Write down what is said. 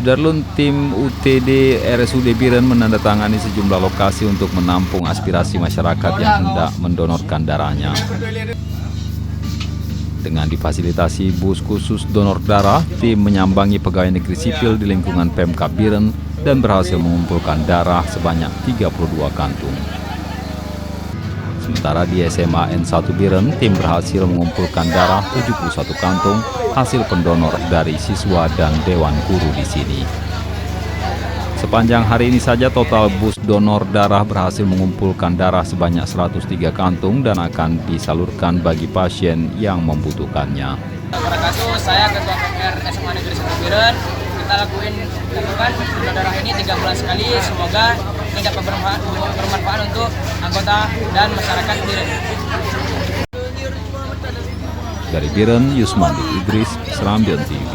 Sudarlun, tim UTD RSUD Biren menandatangani sejumlah lokasi untuk menampung aspirasi masyarakat yang hendak mendonorkan darahnya. Dengan difasilitasi bus khusus donor darah, tim menyambangi pegawai negeri sipil di lingkungan Pemkab Biren dan berhasil mengumpulkan darah sebanyak 32 kantung. Sementara di SMA N1 Biren, tim berhasil mengumpulkan darah 71 kantung hasil pendonor dari siswa dan dewan guru di sini. Sepanjang hari ini saja total bus donor darah berhasil mengumpulkan darah sebanyak 103 kantung dan akan disalurkan bagi pasien yang membutuhkannya. Wabarakatuh, saya Ketua PPR SMA Negeri 1 Biren. Kita lakukan donor darah ini 3 bulan sekali. Semoga ini dapat bermanfaat untuk anggota dan masyarakat Biren. Dari Biren, Yusman Idris, Serambion TV.